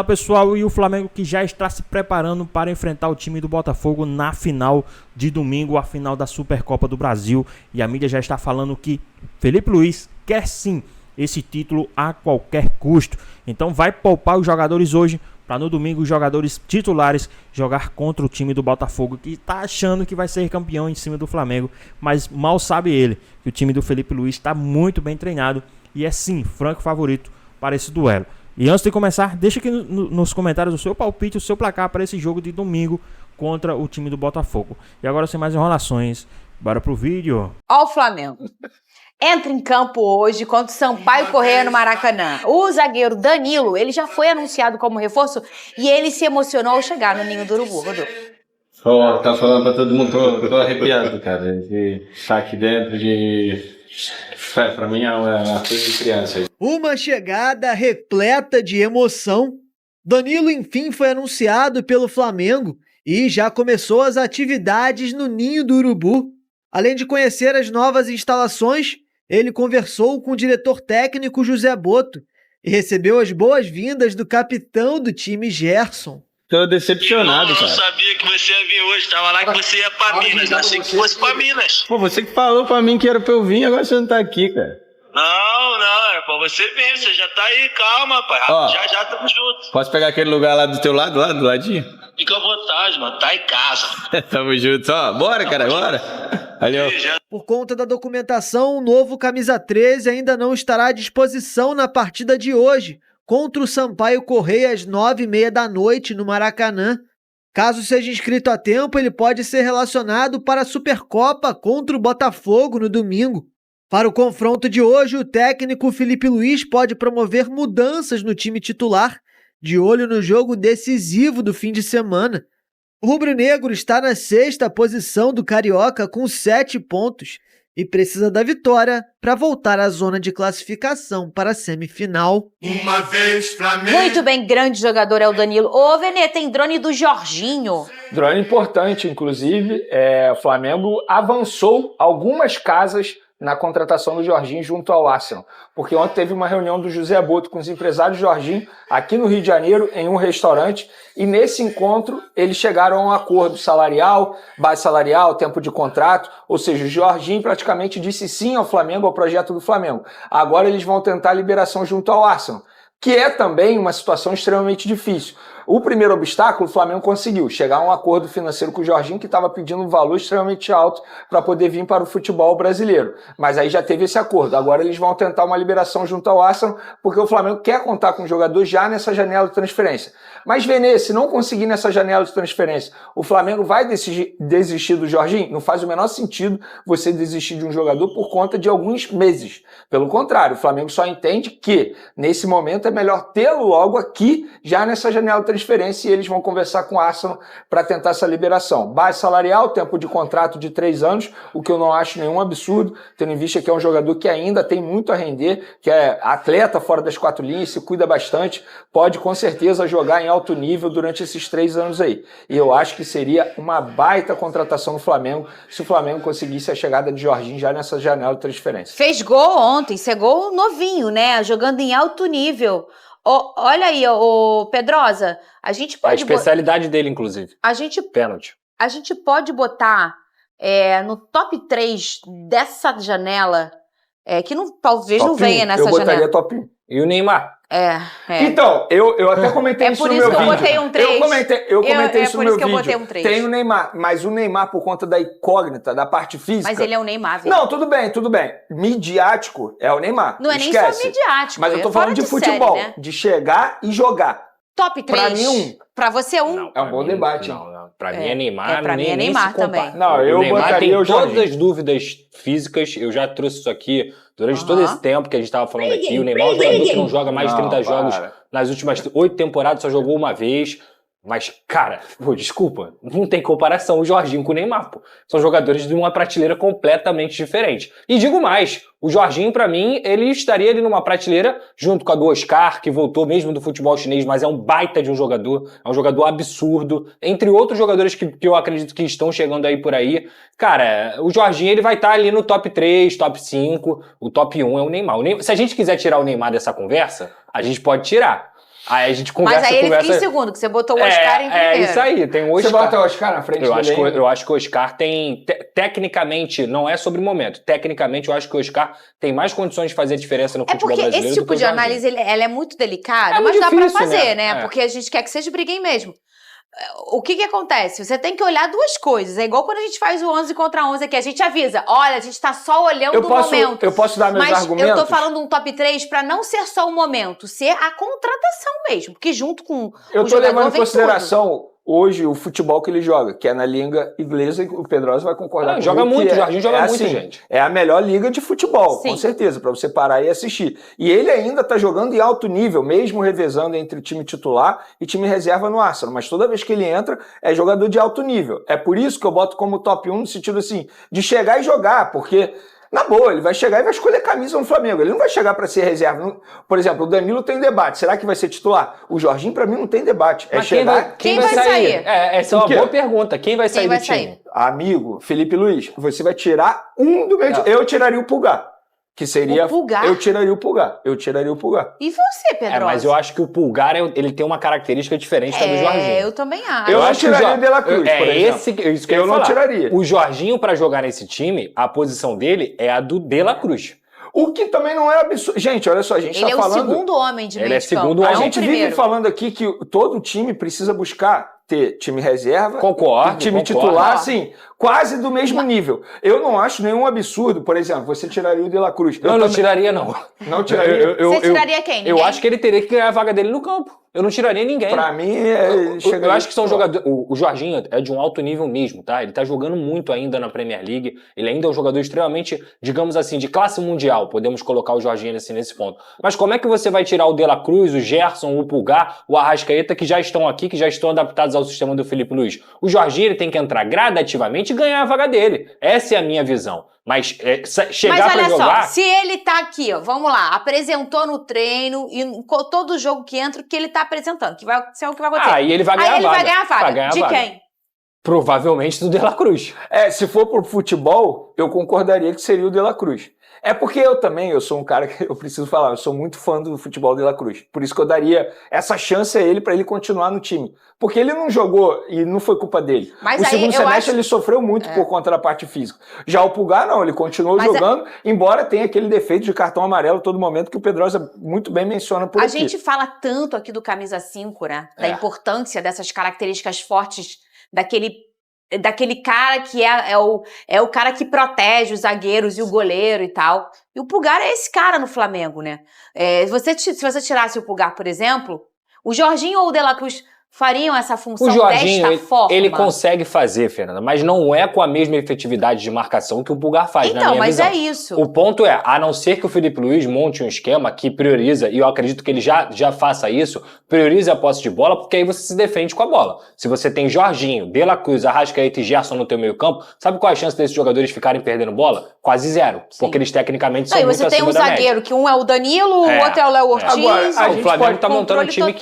Olá pessoal, e o Flamengo que já está se preparando para enfrentar o time do Botafogo na final de domingo, a final da Supercopa do Brasil. E a mídia já está falando que Felipe Luiz quer sim esse título a qualquer custo. Então vai poupar os jogadores hoje para no domingo os jogadores titulares jogar contra o time do Botafogo, que está achando que vai ser campeão em cima do Flamengo, mas mal sabe ele que o time do Felipe Luiz está muito bem treinado e é sim franco favorito para esse duelo. E antes de começar, deixa aqui nos comentários o seu palpite, o seu placar para esse jogo de domingo contra o time do Botafogo. E agora, sem mais enrolações, bora pro vídeo. Ó o Flamengo. Entra em campo hoje contra o Sampaio Corrêa no Maracanã. O zagueiro Danilo, ele já foi anunciado como reforço e ele se emocionou ao chegar no Ninho do Urubu. Tá falando pra todo mundo, tô arrepiado, cara. De estar aqui dentro, pra mim é uma coisa de criança. Uma chegada repleta de emoção. Danilo, enfim, foi anunciado pelo Flamengo e já começou as atividades no Ninho do Urubu. Além de conhecer as novas instalações, ele conversou com o diretor técnico José Boto e recebeu as boas-vindas do capitão do time, Gerson. Tô decepcionado, cara. Eu não sabia que você ia vir hoje, tava lá que você ia pra Minas, achei que fosse pra Minas. Pô, você que falou pra mim que era pra eu vir, agora você não tá aqui, cara. Não, é pra você vir, você já tá aí, calma, pai. Ó, já tamo junto. Posso pegar aquele lugar lá do teu lado, lá do ladinho? Fica à vontade, mano, tá em casa. Tamo junto, ó. Bora, cara, bora. Valeu. Por conta da documentação, o novo camisa 13 ainda não estará à disposição na partida de hoje, contra o Sampaio Corrêa às 9h30 da noite no Maracanã. Caso seja inscrito a tempo, ele pode ser relacionado para a Supercopa contra o Botafogo no domingo. Para o confronto de hoje, o técnico Felipe Luiz pode promover mudanças no time titular, de olho no jogo decisivo do fim de semana. O rubro-negro está na 6ª posição do Carioca com 7 pontos e precisa da vitória para voltar à zona de classificação para a semifinal. Uma vez Flamengo. Muito bem, grande jogador é o Danilo. Ô, Venê, tem drone do Jorginho. Drone importante, inclusive. O Flamengo avançou algumas casas na contratação do Jorginho junto ao Arsenal. Porque ontem teve uma reunião do José Boto com os empresários do Jorginho aqui no Rio de Janeiro, em um restaurante, e nesse encontro eles chegaram a um acordo salarial, base salarial, tempo de contrato, ou seja, o Jorginho praticamente disse sim ao Flamengo, ao projeto do Flamengo. Agora eles vão tentar a liberação junto ao Arsenal, que é também uma situação extremamente difícil. O primeiro obstáculo, o Flamengo conseguiu chegar a um acordo financeiro com o Jorginho, que estava pedindo um valor extremamente alto para poder vir para o futebol brasileiro. Mas aí já teve esse acordo. Agora eles vão tentar uma liberação junto ao Arsenal, porque o Flamengo quer contar com o jogador já nessa janela de transferência. Mas, Venê, se não conseguir nessa janela de transferência, o Flamengo vai desistir do Jorginho? Não faz o menor sentido você desistir de um jogador por conta de alguns meses. Pelo contrário, o Flamengo só entende que, nesse momento, é melhor tê-lo logo aqui, já nessa janela de transferência, e eles vão conversar com o Arsenal para tentar essa liberação. Base salarial, tempo de contrato de 3 anos, o que eu não acho nenhum absurdo, tendo em vista que é um jogador que ainda tem muito a render, que é atleta fora das 4 linhas, se cuida bastante, pode com certeza jogar em alto nível durante esses 3 anos aí. E eu acho que seria uma baita contratação do Flamengo se o Flamengo conseguisse a chegada de Jorginho já nessa janela de transferência. Fez gol ontem, isso é gol novinho, né? Jogando em alto nível. Olha aí, Pedrosa, a gente pode... A especialidade dele, inclusive. Pênalti. A gente pode botar no top 3 dessa janela, que talvez Top não venha 1, nessa eu botaria janela. top 1. E o Neymar? Então, eu até comentei isso no meu vídeo. É por isso que eu botei um 3. Eu comentei isso no meu vídeo. É por isso que eu botei um 3. Tem o Neymar, mas o Neymar, por conta da incógnita, da parte física... Mas ele é o Neymar, velho. Não, tudo bem. Midiático é o Neymar. Não é nem só midiático. Mas eu tô falando de futebol, série, né? de chegar e jogar. Top 3. Pra mim, Pra você, Não, é um bom debate. Não. Pra mim é Neymar. Pra mim é Neymar também. Não, eu o Neymar botaria tem o Jorginho. todas as dúvidas físicas. Eu já trouxe isso aqui durante todo esse tempo que a gente tava falando aqui. O Neymar é um jogador que não joga mais de 30 jogos. Nas últimas 8 temporadas só jogou uma vez. Mas, cara, desculpa, não tem comparação o Jorginho com o Neymar, pô. São jogadores de uma prateleira completamente diferente. E digo mais, o Jorginho, pra mim, ele estaria ali numa prateleira junto com a do Oscar, que voltou mesmo do futebol chinês, mas é um baita de um jogador, é um jogador absurdo, entre outros jogadores que eu acredito que estão chegando aí por aí. Cara, o Jorginho, ele vai estar ali no top 3, top 5, o top 1 é o Neymar. Se a gente quiser tirar o Neymar dessa conversa, a gente pode tirar. Aí a gente conversa. Mas aí ele fica em segundo, que você botou o Oscar em primeiro. É isso aí, tem o Oscar. Você bota o Oscar na frente eu dele? acho que o Oscar tem, tecnicamente, não é sobre o momento, tecnicamente eu acho que o Oscar tem mais condições de fazer diferença no futebol brasileiro. Porque esse tipo de análise, ela é muito delicada, mas muito dá difícil, pra fazer, né? É. Porque a gente quer que vocês briguem mesmo. O que acontece? Você tem que olhar duas coisas. É igual quando a gente faz o 11 contra 11 aqui. A gente avisa, olha, a gente tá só olhando o momento. Eu posso dar meus argumentos? Mas eu tô falando um top 3 pra não ser só o momento, ser a contratação mesmo. Porque junto com eu o tô jogador levando em vem consideração hoje o futebol que ele joga, que é na língua inglesa, e o Pedrosa vai concordar comigo. Joga muito, o Jorginho joga muito, assim, gente. É a melhor liga de futebol, Sim. com certeza, pra você parar e assistir. E ele ainda tá jogando em alto nível, mesmo revezando entre time titular e time reserva no Arsenal. Mas toda vez que ele entra, é jogador de alto nível. É por isso que eu boto como top 1 no sentido assim, de chegar e jogar, porque... Na boa, ele vai chegar e vai escolher camisa no Flamengo. Ele não vai chegar para ser reserva. Por exemplo, o Danilo tem debate. Será que vai ser titular? O Jorginho, para mim, não tem debate. Mas quem vai sair? Essa é uma boa pergunta. Quem vai sair do time? Amigo, Felipe Luiz, você vai tirar um do meio. Eu tiraria o Pulgar. Que seria. O Pulgar? Eu tiraria o Pulgar. E você, Pedro? Mas eu acho que o Pulgar, ele tem uma característica diferente da do Jorginho. Eu também acho. Eu não tiraria o De La Cruz, por exemplo. Isso que eu não tiraria. O Jorginho, pra jogar nesse time, a posição dele é a do De La Cruz. O que também não é absurdo. Gente, olha só, a gente tá falando... Ele é o segundo homem de meio de campo. segundo homem. A gente vive falando aqui que todo time precisa buscar ter time reserva, time titular, assim, quase do mesmo nível. Eu não acho nenhum absurdo, por exemplo, você tiraria o De La Cruz. Eu não tiraria, não. Não tiraria? Você tiraria quem? Eu acho que ele teria que ganhar a vaga dele no campo. Eu não tiraria ninguém. Pra mim, eu acho que são jogadores... O Jorginho é de um alto nível mesmo, tá? Ele tá jogando muito ainda na Premier League. Ele ainda é um jogador extremamente, digamos assim, de classe mundial. Podemos colocar o Jorginho assim, nesse ponto. Mas como é que você vai tirar o De La Cruz, o Gerson, o Pulgar, o Arrascaeta, que já estão aqui, que já estão adaptados ao sistema do Felipe Luiz? O Jorginho ele tem que entrar gradativamente e ganhar a vaga dele. Essa é a minha visão. Mas chegar pra jogar... Mas olha só, se ele tá aqui, ó, vamos lá, apresentou no treino e todo jogo que entra, o que ele tá apresentando, que vai ser o que vai acontecer. Aí ele vai ganhar a vaga. Vai ganhar a vaga. De quem? Provavelmente do De La Cruz. Se for pro futebol, eu concordaria que seria o De La Cruz. É porque eu sou um cara que eu preciso falar, eu sou muito fã do futebol de La Cruz. Por isso que eu daria essa chance a ele para ele continuar no time. Porque ele não jogou e não foi culpa dele. Mas o aí, segundo semestre ele sofreu muito por conta da parte física. Já o Pulgar não, ele continuou jogando, embora tenha aquele defeito de cartão amarelo a todo momento que o Pedrosa muito bem menciona por aqui. A gente fala tanto aqui do camisa 5, né? Da importância dessas características fortes daquele cara que é o cara que protege os zagueiros e o goleiro e tal. E o Pulgar é esse cara no Flamengo, né? Se você tirasse o Pulgar, por exemplo, o Jorginho ou o De La Cruz fariam essa função desta forma? Ele consegue fazer, Fernanda, mas não é com a mesma efetividade de marcação que o Pulgar faz, na minha visão. Então, mas é isso. O ponto é, a não ser que o Felipe Luiz monte um esquema que prioriza, e eu acredito que ele já faça isso, prioriza a posse de bola, porque aí você se defende com a bola. Se você tem Jorginho, De La Cruz, Arrascaeta e Gerson no teu meio campo, sabe qual é a chance desses jogadores ficarem perdendo bola? Quase zero, porque eles tecnicamente são muito acima da média. Você tem um zagueiro, que um é o Danilo, o outro é o Léo Ortiz. Agora, o Flamengo tá montando um time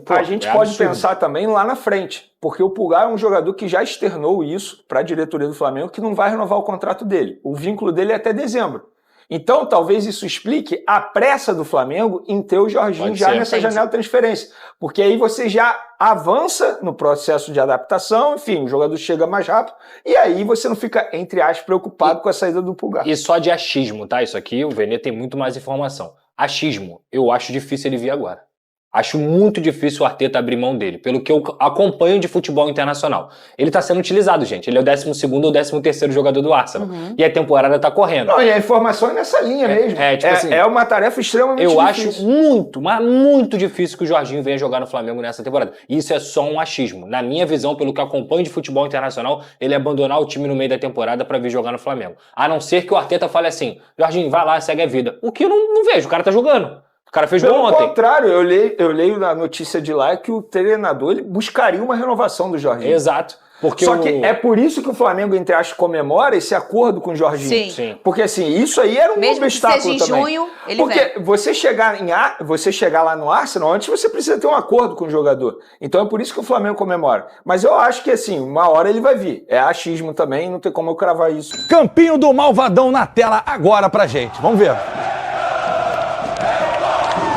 a gente pode pensar também lá na frente, porque o Pulgar é um jogador que já externou isso para a diretoria do Flamengo, que não vai renovar o contrato dele. O vínculo dele é até dezembro. Então, talvez isso explique a pressa do Flamengo em ter o Jorginho nessa janela de transferência. Porque aí você já avança no processo de adaptação, enfim, o jogador chega mais rápido, e aí você não fica, entre aspas, preocupado com a saída do Pulgar. E só de achismo, tá? Isso aqui, o Vene tem muito mais informação. Achismo, eu acho difícil ele vir agora. Acho muito difícil o Arteta abrir mão dele, pelo que eu acompanho de futebol internacional. Ele tá sendo utilizado, gente. Ele é o 12º ou 13º jogador do Arsenal. E a temporada tá correndo. Não, e a informação é nessa linha mesmo. É uma tarefa extremamente difícil. Eu acho muito, mas muito difícil que o Jorginho venha jogar no Flamengo nessa temporada. Isso é só um achismo. Na minha visão, pelo que eu acompanho de futebol internacional, ele abandonar o time no meio da temporada pra vir jogar no Flamengo. A não ser que o Arteta fale assim, Jorginho, vai lá, segue a vida. O que eu não vejo, o cara tá jogando. O cara fez gol ontem. Pelo contrário, eu leio na notícia de lá que o treinador ele buscaria uma renovação do Jorginho. Exato. Só que é por isso que o Flamengo, entre aspas, comemora esse acordo com o Jorginho. Sim. Porque assim, isso aí era um obstáculo que seja também. Em junho, ele porque vem. você chegar lá no Arsenal, antes você precisa ter um acordo com o jogador. Então é por isso que o Flamengo comemora. Mas eu acho que assim, uma hora ele vai vir. É achismo também, não tem como eu cravar isso. Campinho do Malvadão na tela agora pra gente. Vamos ver.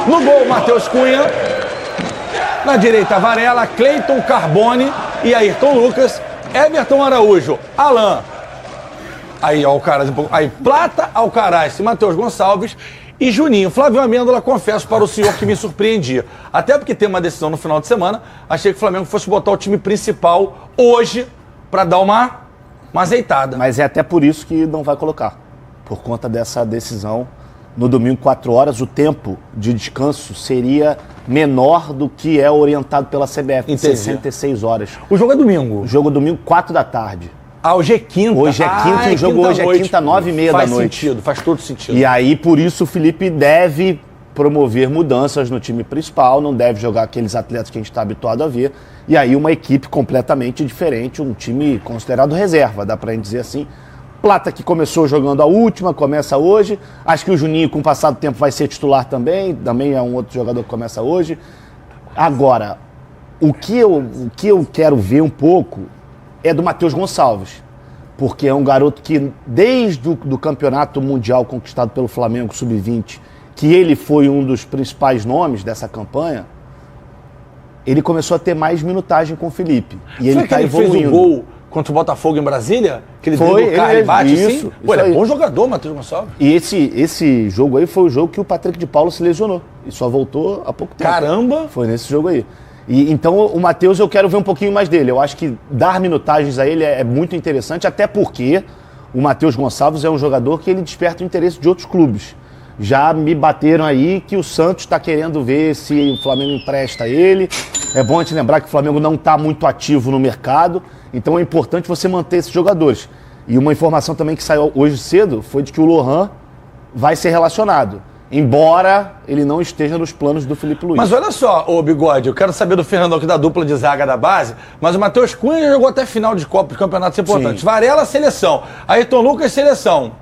No gol, Matheus Cunha. Na direita, Varela, Cleiton, Carbone e Ayrton Lucas, Everton Araújo, Alan. Aí, Alcaraz, aí Plata, Alcaraz, Matheus Gonçalves e Juninho. Flávio Amêndola, confesso para o senhor que me surpreendia. Até porque tem uma decisão no final de semana, achei que o Flamengo fosse botar o time principal hoje para dar uma azeitada. Mas é até por isso que não vai colocar. Por conta dessa decisão, no domingo, 4 horas, o tempo de descanso seria menor do que é orientado pela CBF, Entendi. 66 horas. O jogo é domingo? O jogo é domingo, 4 da tarde. Ah, hoje é quinta. Hoje é quinta e o jogo hoje é quinta, 9h30 da noite. Faz sentido, faz todo sentido. E aí, por isso, o Felipe deve promover mudanças no time principal, não deve jogar aqueles atletas que a gente está habituado a ver. E aí, uma equipe completamente diferente, um time considerado reserva, dá pra gente dizer assim. Plata, que começou jogando a última, começa hoje. Acho que o Juninho, com o passar do tempo, vai ser titular também é um outro jogador que começa hoje. Agora, o que eu quero ver um pouco é do Matheus Gonçalves, porque é um garoto que, desde o campeonato mundial conquistado pelo Flamengo Sub-20, que ele foi um dos principais nomes dessa campanha, ele começou a ter mais minutagem com o Felipe. E ele está evoluindo. Fez o gol contra o Botafogo em Brasília? Que ele foi, deu o carro e bate isso, assim? Pô, ele é bom jogador, Matheus Gonçalves. E esse jogo aí foi o jogo que o Patrick de Paulo se lesionou. E só voltou há pouco tempo. Caramba! Foi nesse jogo aí. E, então o Matheus eu quero ver um pouquinho mais dele. Eu acho que dar minutagens a ele é muito interessante, até porque o Matheus Gonçalves é um jogador que ele desperta o interesse de outros clubes. Já me bateram aí que o Santos está querendo ver se o Flamengo empresta ele. É bom a gente lembrar que o Flamengo não está muito ativo no mercado, então é importante você manter esses jogadores. E uma informação também que saiu hoje cedo foi de que o Lohan vai ser relacionado, embora ele não esteja nos planos do Felipe Luiz. Mas olha só, ô Bigode, eu quero saber do Fernandão aqui da dupla de zaga da base, mas o Matheus Cunha já jogou até final de Copa de Campeonatos importantes. Sim. Varela, seleção. Ayrton Lucas, seleção.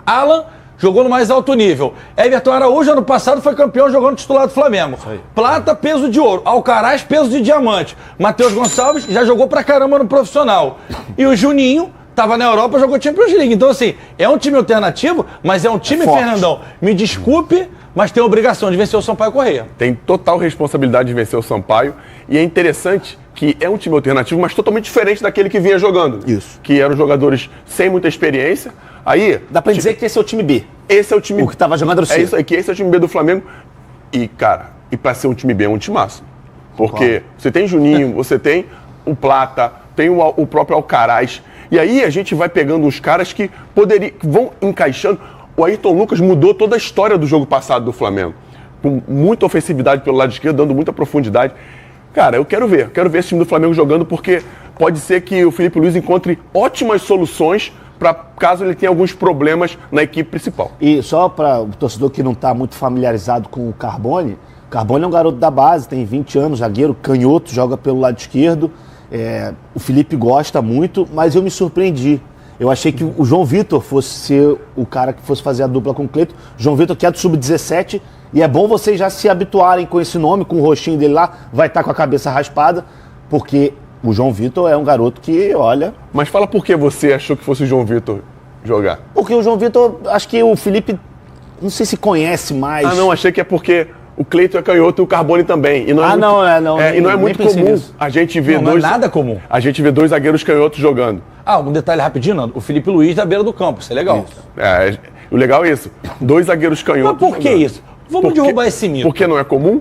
Alan jogou no mais alto nível. Everton Araújo, ano passado, foi campeão jogando titular do Flamengo. Plata, peso de ouro. Alcaraz, peso de diamante. Matheus Gonçalves já jogou pra caramba no profissional. E o Juninho tava na Europa, jogou Champions League. Então, assim, é um time alternativo, mas é um time, Fernandão, me desculpe, mas tem a obrigação de vencer o Sampaio Corrêa. Tem total responsabilidade de vencer o Sampaio. E é interessante que é um time alternativo, mas totalmente diferente daquele que vinha jogando. Isso. Que eram jogadores sem muita experiência. Aí, dá pra dizer que esse é o time B. Esse é o time... O que tava jogando era o C. É isso aqui, esse é o time B do Flamengo. E, cara, pra ser um time B é um timaço. Porque você tem Juninho, você tem o Plata, tem o próprio Alcaraz. E aí a gente vai pegando os caras que vão encaixando. O Ayrton Lucas mudou toda a história do jogo passado do Flamengo. Com muita ofensividade pelo lado esquerdo, dando muita profundidade. Cara, eu quero ver esse time do Flamengo jogando, porque pode ser que o Felipe Luiz encontre ótimas soluções para caso ele tenha alguns problemas na equipe principal. E só para o torcedor que não está muito familiarizado com o Carbone é um garoto da base, tem 20 anos, zagueiro, canhoto, joga pelo lado esquerdo. O Felipe gosta muito, mas eu me surpreendi. Eu achei que o João Vitor fosse ser o cara que fosse fazer a dupla com o Cleiton. João Vitor, que é do Sub-17, e é bom vocês já se habituarem com esse nome, com o rostinho dele lá, vai estar com a cabeça raspada, porque o João Vitor é um garoto que, olha... Mas fala por que você achou que fosse o João Vitor jogar? Porque o João Vitor, acho que o Felipe, não sei se conhece mais... Ah, não, achei que é porque o Cleiton é canhoto e o Carbone também. E não é e não é muito comum a gente ver não é nada comum. A gente vê dois zagueiros canhotos jogando. Ah, um detalhe rapidinho, Nando. O Felipe Luiz na beira do campo, isso é legal. Isso. O legal é isso. Dois zagueiros canhotos. Mas por que isso? Vamos derrubar esse mito. Porque não é comum?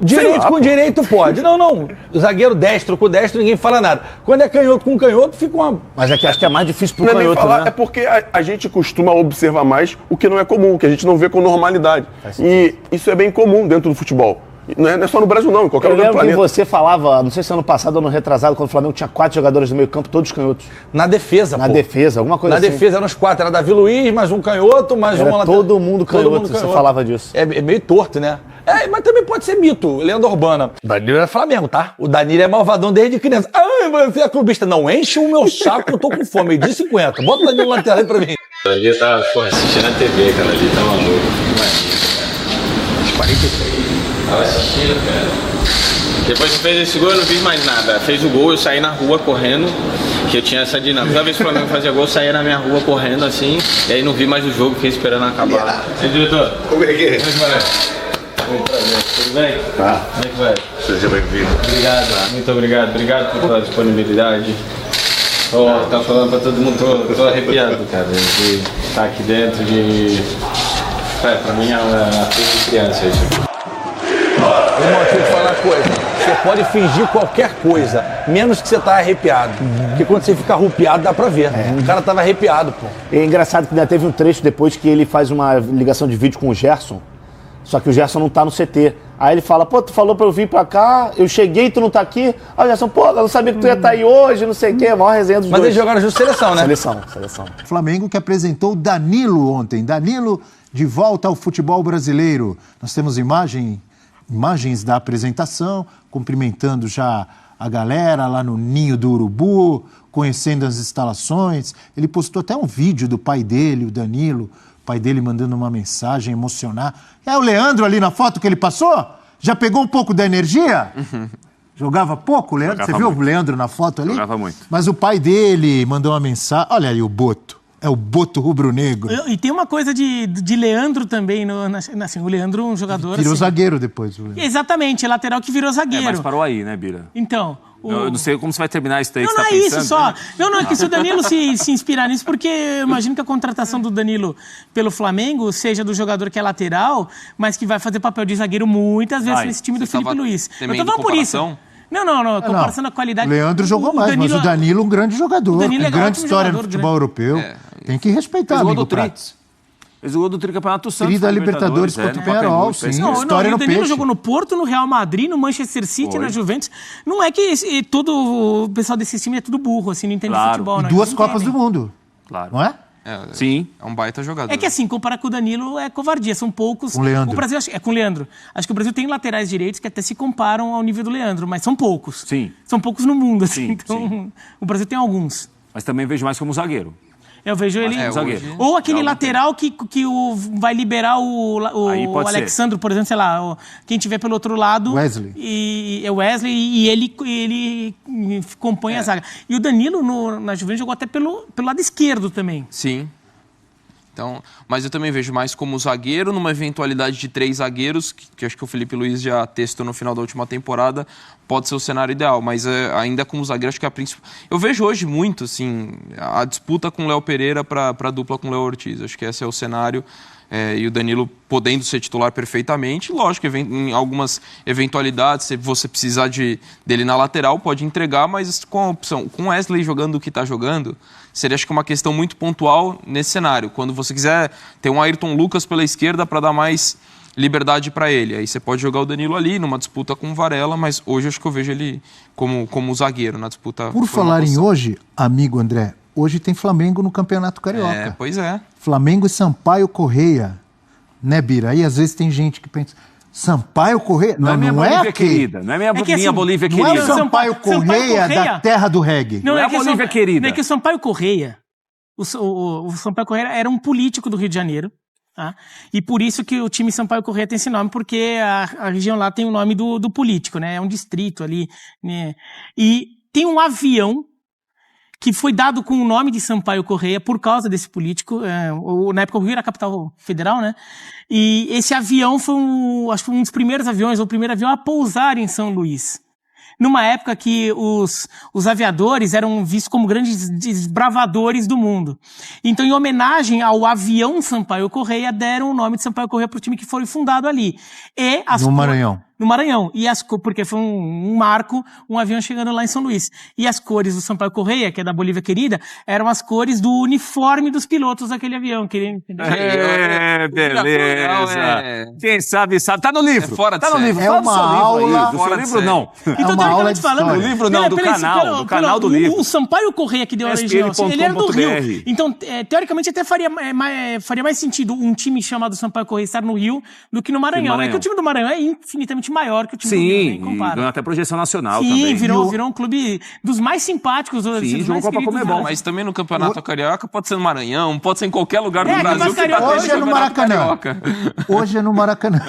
Direito com direito pode. Não. O zagueiro destro com destro, ninguém fala nada. Quando é canhoto com canhoto, fica uma... Mas é que acho que é mais difícil pro não canhoto, falar, né? É porque a gente costuma observar mais o que não é comum, o que a gente não vê com normalidade. E isso é bem comum dentro do futebol. Não é só no Brasil, não, em qualquer lugar do planeta. Eu lembro que você falava, não sei se ano passado ou ano retrasado, quando o Flamengo tinha 4 jogadores no meio campo, todos canhotos. Na defesa, Na defesa, alguma coisa assim. Na defesa eram os 4, era Davi Luiz, mais um canhoto, mais um lateral. Todo mundo canhoto, você falava disso. É meio torto, né? Mas também pode ser mito, lenda urbana. Danilo é Flamengo, tá? O Danilo é malvadão desde criança. Ai, você é clubista. Não enche o meu saco, eu tô com fome. Meio de 50. Bota o Danilo na tela aí pra mim. Ali tá, assistindo a TV, cara. Ali tá maluco. Imagina. Os 43. Tava assistindo, cara. Depois que fez esse gol, eu não fiz mais nada. Fez o gol, eu saí na rua correndo, que eu tinha essa dinâmica. Toda vez que o Flamengo fazia gol, eu saía na minha rua correndo assim, e aí não vi mais o jogo, fiquei esperando acabar. E aí, diretor? Como é que é? Muito prazer. Tudo bem? Tá. Como é que vai? Seja bem-vindo. Obrigado, muito obrigado. Obrigado pela disponibilidade. Tá falando pra todo mundo, tô arrepiado, cara, de estar aqui dentro, pra mim é uma coisa de criança isso. Irmão, deixa eu te falar uma coisa. Você pode fingir qualquer coisa, menos que você tá arrepiado. Porque quando você fica arrupiado, dá pra ver. O cara tava arrepiado, pô. É engraçado que ainda teve um trecho depois que ele faz uma ligação de vídeo com o Gerson, só que o Gerson não tá no CT. Aí ele fala, pô, tu falou pra eu vir pra cá, eu cheguei, tu não tá aqui. Aí o Gerson, pô, eu não sabia que tu ia estar aí hoje, não sei o quê, a maior resenha dos dois. Mas eles jogaram junto seleção, né? Seleção. Flamengo que apresentou Danilo ontem. Danilo de volta ao futebol brasileiro. Nós temos imagens da apresentação, cumprimentando já a galera lá no Ninho do Urubu, conhecendo as instalações. Ele postou até um vídeo do pai dele, o Danilo, o pai dele mandando uma mensagem emocionar. É o Leandro ali na foto que ele passou? Já pegou um pouco da energia? Jogava pouco, Leandro? Jogava Você viu muito. o Leandro na foto ali? Jogava muito. Mas o pai dele mandou uma mensagem. Olha aí o Boto. É o Boto rubro-negro. E tem uma coisa de Leandro também. Assim, o Leandro, um jogador. Virou assim, zagueiro depois. O Leandro. Exatamente, é lateral que virou zagueiro. Mas parou aí, né, Bira? Então. Eu não sei como você vai terminar isso daí. Não, que você não tá é pensando, isso só. né? Não, é que se o Danilo se inspirar nisso, porque eu imagino que a contratação do Danilo pelo Flamengo seja do jogador que é lateral, mas que vai fazer papel de zagueiro muitas vezes nesse time do Felipe Luiz. Eu tô falando por isso. Não, comparação da qualidade. O Leandro jogou mais, mas o Danilo um grande jogador, com grande história no futebol europeu. Tem que respeitar, amigo Prats. Fez o gol do Tricampeonato Santos. Tri da Libertadores contra o Penharol, sim. História no o Danilo peixe. jogou no Porto, no Real Madrid, no Manchester City, na Juventus. Não é que todo o pessoal desse time é tudo burro, assim, não entende futebol. E não. 2 Copas do Mundo. Claro. Não é? Sim. É um baita jogador. É que assim, comparar com o Danilo é covardia, são poucos. Com o Leandro. O Brasil, com o Leandro. Acho que o Brasil tem laterais direitos que até se comparam ao nível do Leandro, mas são poucos. Sim. São poucos no mundo, assim. Sim, então, o Brasil tem alguns. Mas também vejo mais como zagueiro. Eu vejo ele. Zagueiro. Ou aquele lateral que vai liberar o Alexandre, por exemplo, sei lá, quem tiver pelo outro lado. Wesley. E é Wesley e ele compõe a zaga. E o Danilo na Juventus jogou até pelo lado esquerdo também. Sim. Então, mas eu também vejo mais como zagueiro, numa eventualidade de 3 zagueiros, que acho que o Felipe Luiz já testou no final da última temporada, pode ser o cenário ideal, mas ainda como zagueiro acho que é a principal. Eu vejo hoje muito, assim, a disputa com o Léo Pereira para a dupla com o Léo Ortiz, acho que esse é o cenário, e o Danilo podendo ser titular perfeitamente, lógico, em algumas eventualidades, se você precisar dele na lateral, pode entregar, mas com a opção, com o Wesley jogando o que está jogando, seria acho que uma questão muito pontual nesse cenário. Quando você quiser ter um Ayrton Lucas pela esquerda para dar mais liberdade para ele, aí você pode jogar o Danilo ali numa disputa com o Varela, mas hoje acho que eu vejo ele como zagueiro na disputa. Por falar em hoje, amigo André, hoje tem Flamengo no Campeonato Carioca. Pois é. Flamengo e Sampaio Correia, né, Bira? Aí às vezes tem gente que pensa, Sampaio Correia? Não é minha Bolívia querida. Não é minha Bolívia querida. Não é o Sampaio Correia da terra do reggae. Não é a Bolívia querida. Não é que o Sampaio Correia, o Sampaio Correia era um político do Rio de Janeiro, tá? E por isso que o time Sampaio Correia tem esse nome, porque a região lá tem o nome do político, né? É um distrito ali, né? E tem um avião que foi dado com o nome de Sampaio Correia por causa desse político. Na época o Rio era a capital federal, né? E esse avião foi acho que um dos primeiros aviões, ou o primeiro avião a pousar em São Luís. Numa época que os aviadores eram vistos como grandes desbravadores do mundo. Então, em homenagem ao avião Sampaio Correia, deram o nome de Sampaio Correia para o time que foi fundado ali. No Maranhão. No Maranhão. Porque foi um marco, um avião chegando lá em São Luís. E as cores do Sampaio Correia, que é da Bolívia querida, eram as cores do uniforme dos pilotos daquele avião. Beleza. Quem sabe. Tá no livro. Tá no livro. É uma aula. Do seu livro, não. Então, teoricamente falando... Do livro, não. Do canal do livro. O Sampaio Correia que deu a origem, ele era do Rio. Então, teoricamente, até faria mais sentido um time chamado Sampaio Correia estar no Rio do que no Maranhão. É que o time do Maranhão é infinitamente maior que o time do Rio, nem compara. Ganhou até projeção nacional também. Sim, virou um clube dos mais simpáticos. Sim, jogou Copa Comebol. Mas também no Campeonato Carioca pode ser no Maranhão, pode ser em qualquer lugar do Brasil. Hoje é no Maracanã. Hoje é no Maracanã.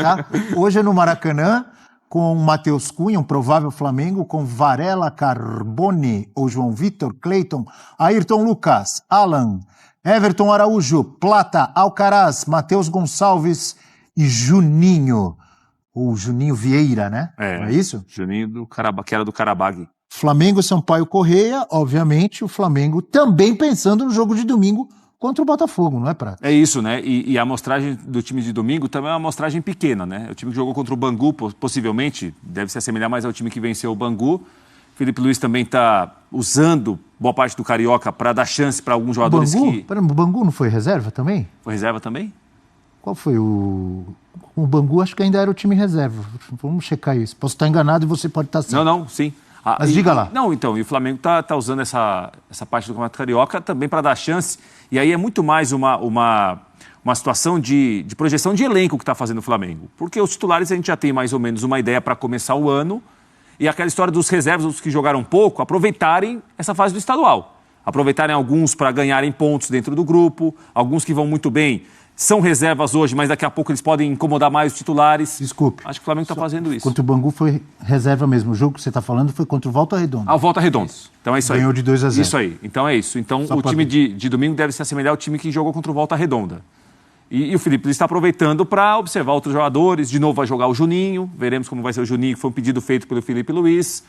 Tá? Hoje é no Maracanã, com Matheus Cunha, um provável Flamengo, com Varela, Carbone, ou João Vitor, Cleiton, Ayrton Lucas, Alan, Everton Araújo, Plata, Alcaraz, Matheus Gonçalves e Juninho. o Juninho Vieira, né? Não é isso? Juninho que era do Karabag. Flamengo, Sampaio Correia, obviamente, o Flamengo também pensando no jogo de domingo contra o Botafogo, não é, Prata? É isso, né? E a amostragem do time de domingo também é uma amostragem pequena, né? O time que jogou contra o Bangu, possivelmente, deve se assemelhar mais ao time que venceu o Bangu. Felipe Luiz também está usando boa parte do Carioca para dar chance para alguns jogadores que... Pera, o Bangu não foi reserva também? Foi reserva também? Qual foi o Bangu? Acho que ainda era o time reserva. Vamos checar isso. Posso estar enganado e você pode estar certo. Não, sim. Mas diga lá. Não, então, e o Flamengo tá usando essa parte do Campeonato Carioca também para dar chance. E aí é muito mais uma situação de projeção de elenco que está fazendo o Flamengo. Porque os titulares a gente já tem mais ou menos uma ideia para começar o ano. E aquela história dos reservas, os que jogaram pouco, aproveitarem essa fase do estadual. Aproveitarem alguns para ganharem pontos dentro do grupo, alguns que vão muito bem. São reservas hoje, mas daqui a pouco eles podem incomodar mais os titulares. Desculpe. Acho que o Flamengo está fazendo isso. Contra o Bangu foi reserva mesmo. O jogo que você está falando foi contra o Volta Redonda. O Volta Redonda. Então é isso aí. Ganhou de 2-0. Isso aí. Então é isso. Então o time de domingo deve se assemelhar ao time que jogou contra o Volta Redonda. E o Felipe está aproveitando para observar outros jogadores. De novo vai jogar o Juninho. Veremos como vai ser o Juninho, que foi um pedido feito pelo Felipe Luiz.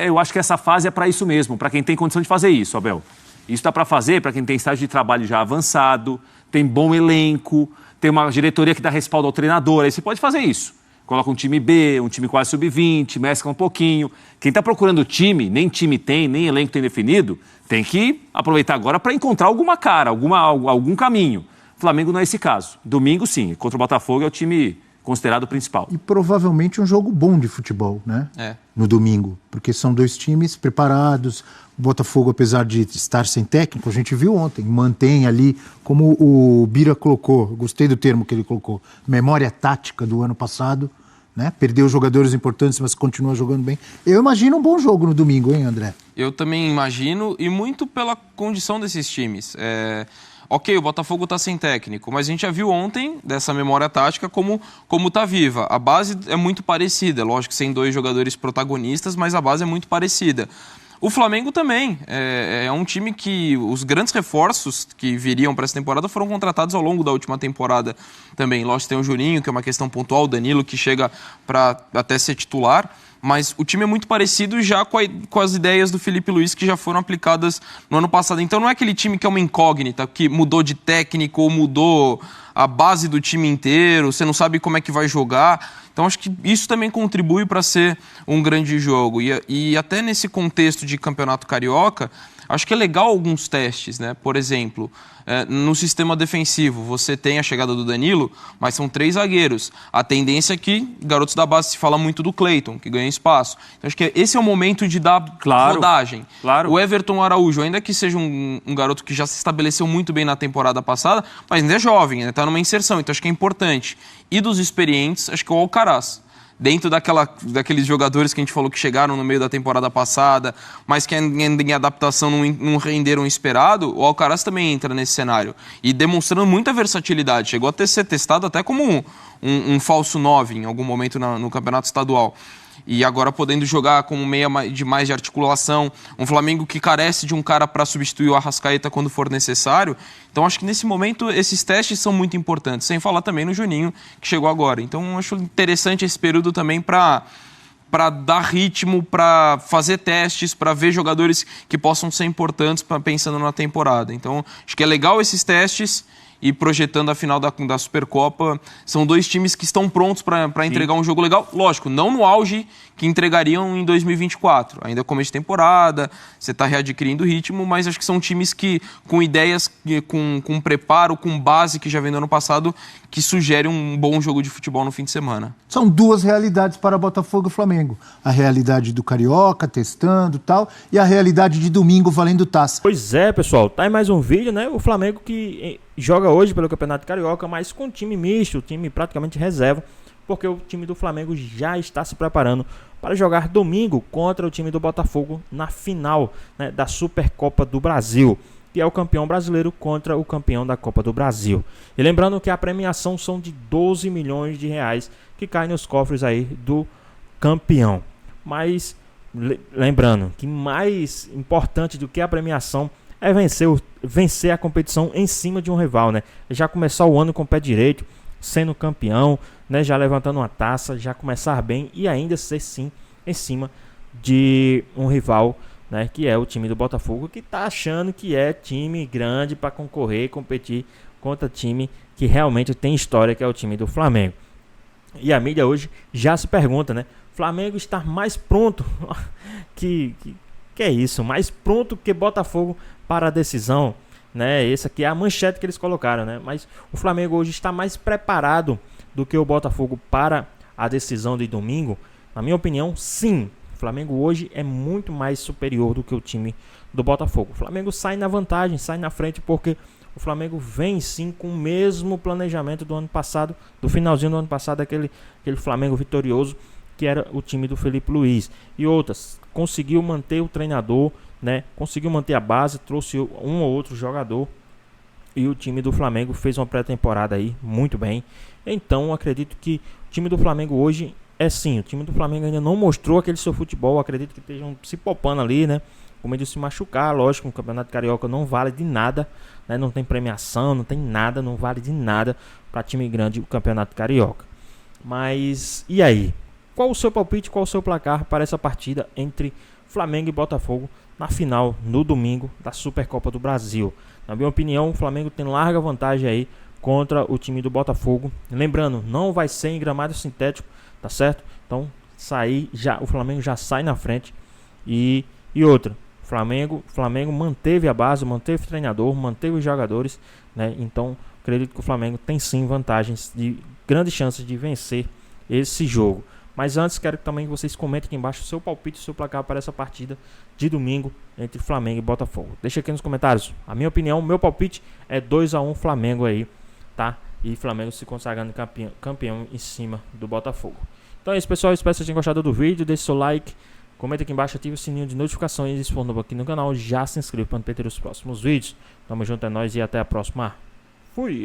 Eu acho que essa fase é para isso mesmo, para quem tem condição de fazer isso, Abel. Isso dá para fazer para quem tem estágio de trabalho já avançado, tem bom elenco, tem uma diretoria que dá respaldo ao treinador. Aí você pode fazer isso. Coloca um time B, um time quase sub-20, mescla um pouquinho. Quem está procurando time, nem time tem, nem elenco tem definido, tem que aproveitar agora para encontrar alguma cara, algum caminho. O Flamengo não é esse caso. Domingo, sim. Contra o Botafogo é o time considerado principal. E provavelmente um jogo bom de futebol, né? No domingo. Porque são dois times preparados. O Botafogo, apesar de estar sem técnico, a gente viu ontem, mantém ali, como o Bira colocou, gostei do termo que ele colocou, memória tática do ano passado, né? Perdeu jogadores importantes, mas continua jogando bem. Eu imagino um bom jogo no domingo, hein, André? Eu também imagino, e muito pela condição desses times. Ok, o Botafogo está sem técnico, mas a gente já viu ontem dessa memória tática como está viva. A base é muito parecida, lógico que sem dois jogadores protagonistas, mas a base é muito parecida. O Flamengo também é um time que os grandes reforços que viriam para essa temporada foram contratados ao longo da última temporada também. Lógico, tem o Juninho, que é uma questão pontual, o Danilo, que chega para até ser titular. Mas o time é muito parecido já com as ideias do Felipe Luiz que já foram aplicadas no ano passado. Então não é aquele time que é uma incógnita, que mudou de técnico ou mudou a base do time inteiro, você não sabe como é que vai jogar. Então acho que isso também contribui para ser um grande jogo. E até nesse contexto de campeonato carioca, acho que é legal alguns testes, né? Por exemplo, no sistema defensivo, você tem a chegada do Danilo, mas são 3 zagueiros. A tendência é que, garotos da base, se fala muito do Cleiton, que ganha espaço. Então acho que esse é o momento de dar rodagem. Claro. O Everton Araújo, ainda que seja um garoto que já se estabeleceu muito bem na temporada passada, mas ainda é jovem, ainda está numa inserção, então acho que é importante. E dos experientes, acho que é o Alcaraz. Dentro daqueles jogadores que a gente falou que chegaram no meio da temporada passada, mas que em adaptação não renderam o esperado, o Alcaraz também entra nesse cenário. E demonstrando muita versatilidade. Chegou a ser testado até como um falso 9 em algum momento no campeonato estadual. E agora podendo jogar como meia de mais de articulação. Um Flamengo que carece de um cara para substituir o Arrascaeta quando for necessário. Então acho que nesse momento esses testes são muito importantes. Sem falar também no Juninho, que chegou agora. Então acho interessante esse período também para dar ritmo, para fazer testes, para ver jogadores que possam ser importantes pensando na temporada. Então acho que é legal esses testes. E projetando a final da Supercopa, são 2 times que estão prontos para entregar um jogo legal. Lógico, não no auge que entregariam em 2024. Ainda começo de temporada, você está readquirindo o ritmo, mas acho que são times que, com ideias, com preparo, com base que já vem do ano passado, que sugere um bom jogo de futebol no fim de semana. São 2 realidades para Botafogo e Flamengo. A realidade do Carioca, testando e tal, e a realidade de domingo valendo taça. Pois é, pessoal, tá aí mais um vídeo, né? O Flamengo que joga hoje pelo Campeonato Carioca, mas com time misto, time praticamente reserva, porque o time do Flamengo já está se preparando para jogar domingo contra o time do Botafogo na final, né, da Supercopa do Brasil, que é o campeão brasileiro contra o campeão da Copa do Brasil. E lembrando que a premiação são de 12 milhões de reais que caem nos cofres aí do campeão. Mas lembrando que mais importante do que a premiação é vencer a competição em cima de um rival, né? Já começar o ano com o pé direito, sendo campeão, né, já levantando uma taça, já começar bem e ainda ser sim em cima de um rival, né, que é o time do Botafogo, que tá achando que é time grande para concorrer, competir contra time que realmente tem história, que é o time do Flamengo. E a mídia hoje já se pergunta, né, Flamengo está mais pronto que é isso, mais pronto que Botafogo para a decisão, né? Essa aqui é a manchete que eles colocaram, né? Mas o Flamengo hoje está mais preparado do que o Botafogo para a decisão de domingo. Na minha opinião, sim. O Flamengo hoje é muito mais superior do que o time do Botafogo. O Flamengo sai na vantagem, sai na frente, porque o Flamengo vem sim com o mesmo planejamento do ano passado, do finalzinho do ano passado, aquele Flamengo vitorioso, que era o time do Felipe Luiz. E outras, conseguiu manter o treinador, né? Conseguiu manter a base, trouxe um ou outro jogador. E o time do Flamengo fez uma pré-temporada aí muito bem. Então acredito que o time do Flamengo hoje é sim. O time do Flamengo ainda não mostrou aquele seu futebol. Acredito que estejam se poupando ali, né? Com medo de se machucar. Lógico, o Campeonato Carioca não vale de nada, né? Não tem premiação, não tem nada, não vale de nada para time grande o Campeonato Carioca. Mas e aí? Qual o seu palpite, qual o seu placar para essa partida entre Flamengo e Botafogo na final, no domingo, da Supercopa do Brasil? Na minha opinião, o Flamengo tem larga vantagem aí contra o time do Botafogo. Lembrando, não vai ser em gramado sintético, tá certo? Então, o Flamengo já sai na frente. E outra, Flamengo manteve a base, manteve o treinador, manteve os jogadores, né? Então, acredito que o Flamengo tem sim vantagens, grandes chances de vencer esse jogo. Mas antes, quero também que vocês comentem aqui embaixo o seu palpite, o seu placar para essa partida de domingo entre Flamengo e Botafogo. Deixa aqui nos comentários. A minha opinião, meu palpite é 2-1 Flamengo aí, tá? E Flamengo se consagrando campeão em cima do Botafogo. Então é isso, pessoal. Espero que vocês tenham gostado do vídeo. Deixe seu like, comenta aqui embaixo, ative o sininho de notificações. E se for novo aqui no canal, já se inscreva para não perder os próximos vídeos. Tamo junto, é nóis e até a próxima. Fui!